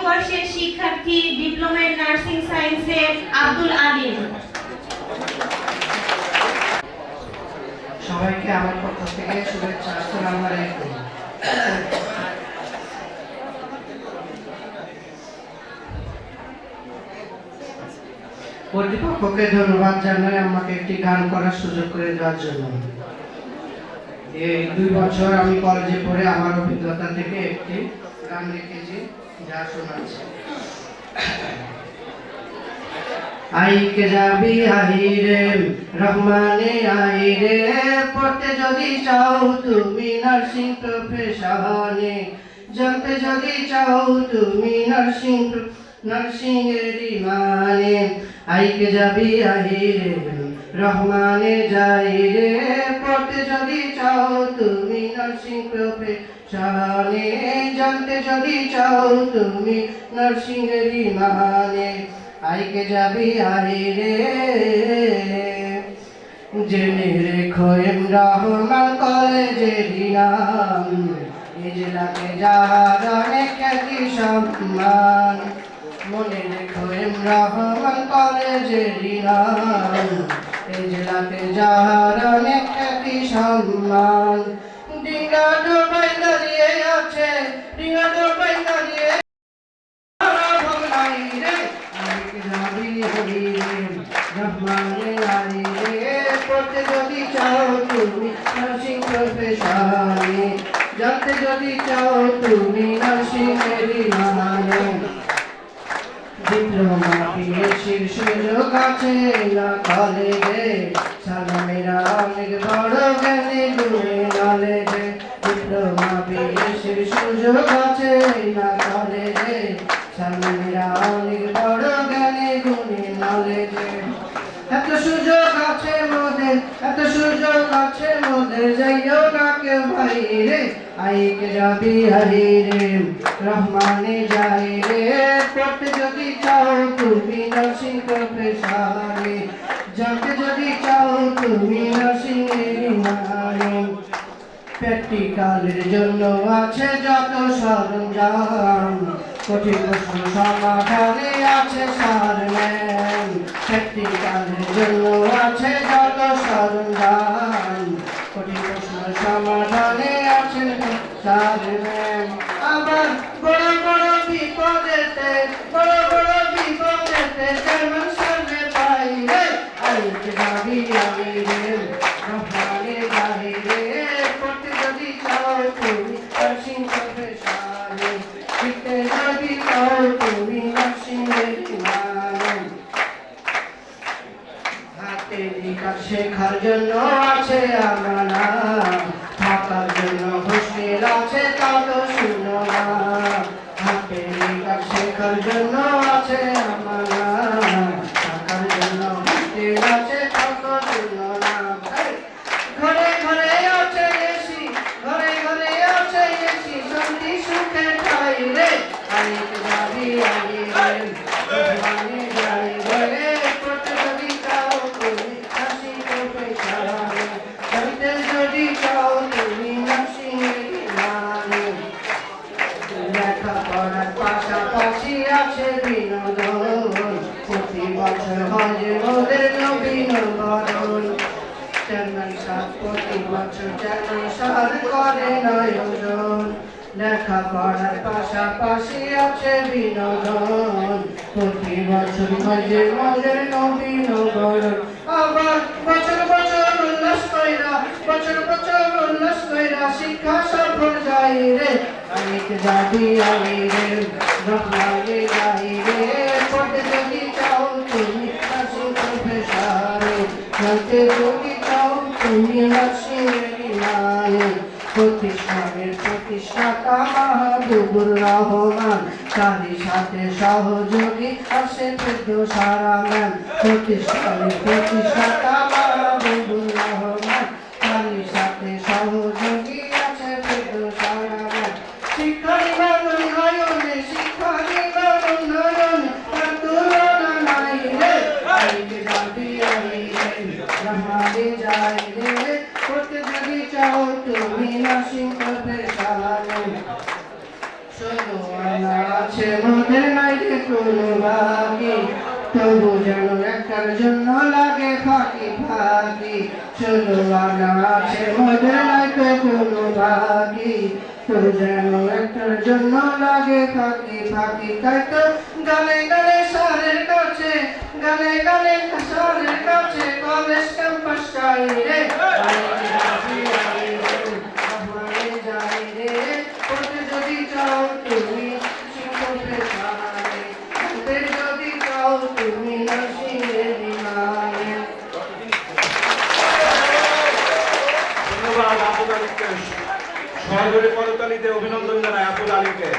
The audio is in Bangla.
বর্ষের শিক্ষার্থী ডিপ্লোমা ইন নার্সিং সায়েন্সের আব্দুল আলিম। সবাইকে আমার পক্ষ থেকে শুভেচ্ছা। আসসালামু আলাইকুম। কর্তৃপক্ষকে ধন্যবাদ জানাই আমাকে একটি গান করার সুযোগ করে দেওয়ার জন্য। এই 2 বছর আমি কলেজে পড়ে আমার অভিজ্ঞতা থেকে একটি গান লিখেছি, যা শোনাচ্ছি। আইকে যাবি আহিরে রহমানে আহিরে, পড়তে যদি চাও তুমি নার্সিং প্রফেশনে, জানতে যদি চাও তুমি নার্সিং এর মানে, আইকে যাবি আহিরে রহমানে যাইরে, পড়তে যদি চাও তুমি নার্সিং প্রফেশনে, জানতে যদি চাও তুমি নার্সিং এর মানে, আইকে যাবি আহিরে। জেনে রেখো রহমান কলেজের নাম, এই জেলাতে যাহার অনেক খ্যাতি সম্মান, মনে রেখো রহমান কলেজের নাম, এই জেলাতে যাহার অনেক খ্যাতি সম্মান। ডিঙ্গা ডোবাই দাঁড়িয়ে আছে, ডিঙ্গা ডোবাই দাঁড়িয়ে রহমানে আহিরে, পড়তে যদি চাও তুমি নার্সিং প্রফেশনে, জানতে যদি চাও তুমি নার্সিং এর মানে, ডিপ্লোমা পিএইচডির সুযোগ আছে না কলেজে, সালামেরা অনেক বড় জ্ঞানী গুণী নলেজে, ডিপ্লোমা পিএইচডির সুযোগ আছে না কলেজে, সালামেরা অনেক বড় জ্ঞানী গুণী নলেজে, এত সুযোগ আছে মোদের, এত সুযোগ আছে মোদের, যাইও না কেউ বাইরে, আইকে যাবি আহিরে রহমানে যাইরে, পড়তে যদি চাও তুমি নার্সিং প্রফেশনে, জানতে যদি চাও তুমি নার্সিং এর মানে, প্র্যাকটিক্যালের জন্য আছে যত সরঞ্জাম, কঠিন প্রশ্ন সমাধানে আছে সারম্যান, প্র্যাকটিক্যালের জন্য আছে যত সরঞ্জাম, কঠিন প্রশ্ন সমাধানে আছে সারম্যান। আবার বড় বড় বিপদেতে, বড় বড় বিপদেতে জার্মান সামনে পাইরে, আইকে যাবি আহিরে রহমানে যাইরে, পড়তে যদি চাও তুমি নার্সিং প্রফেশনে, শিখতে যদি চাও তুমি নার্সিং এর মানে, হাতেরই কাজ শেখার জন্য আছে আমানা, থাকার জন্য হোস্টেল আছে তাও তো শুনো না, হাতেরই কাজ শেখার জন্য আছে আমানা, থাকার জন্য হোস্টেল আছে তাও তো শুনো না, ঘরে ঘরে আছে এসি, ঘরে ঘরে আছে এসি, শান্তি সুখে ঠাই রে, আইকে যাবি আহিরে রহমানে যাইরে, পড়তে যদি চাও তুমি নার্সিং প্রফেশনে, জানতে যদি চাও তুমি নার্সিং এর মানে, লেখাপড়ার পাশাপাশি আছে বিনোদন, প্রতি বছর হয় মোদের নবীনবরণ, চেন্নাই সাত প্রতি বছর চেন্নাই সাত করে আয়োজন, লেখাপড়ার পাশাপাশি আছে বিনোদন, প্রতি বছর হয় মোদের নবীনবরণ, আবার বছর বছর উল্লাস কইরা, বছর বছর উল্লাস কইরা শিক্ষা সফল যাই রে, আইকে যাবি আহিরে রহমানে যাইরে, পড়তে যদি চাও তুমি নার্সিং প্রফেশনে, জানতে যদি চাও তুমি নার্সিং এর মানে, প্রতিষ্ঠানের প্রতিষ্ঠাতা মাহবুবুর রহমান, তারই সাথে সহযোগী আছে সারা ম্যাম, প্রতিষ্ঠানের প্রতিষ্ঠাতা মাহবুবুর রহমান, তারই সাথে সহযোগী আছে সারা ম্যাম, শিক্ষা নিবান উন্নয়নে, শিক্ষা নিবান উন্নয়নে তার তুলনা নাই রে, আইকে যাবি আহিরে রহমানে যাইরে, পড়তে যদি চাও তুমি নার্সিং প্রফেশনে, শোনো আল্লাহ আছে মোদের তবু যেন একটার জন্য লাগে ফাঁকি ফাঁকি, শুধু আনা আছে মধ্যে নাই তো কোনো বাকি। তবু যেন একটার জন্য লাগে ফাঁকি ফাঁকি, তাই তো গানে গানে সারের কাছে, গানে গানে সারের কাছে কলেজ ক্যাম্পাস চাই রে, যাই রে, পড়তে যদি চাও তুমি শিক্ষকের সাহায্যে, পড়তে যদি চাও তুমি নরসিংহের বিমানে। ধন্যবাদ আব্দুল আলীকে। সহযোগী করতালিতে অভিনন্দন জানাই আব্দুল আলীকে।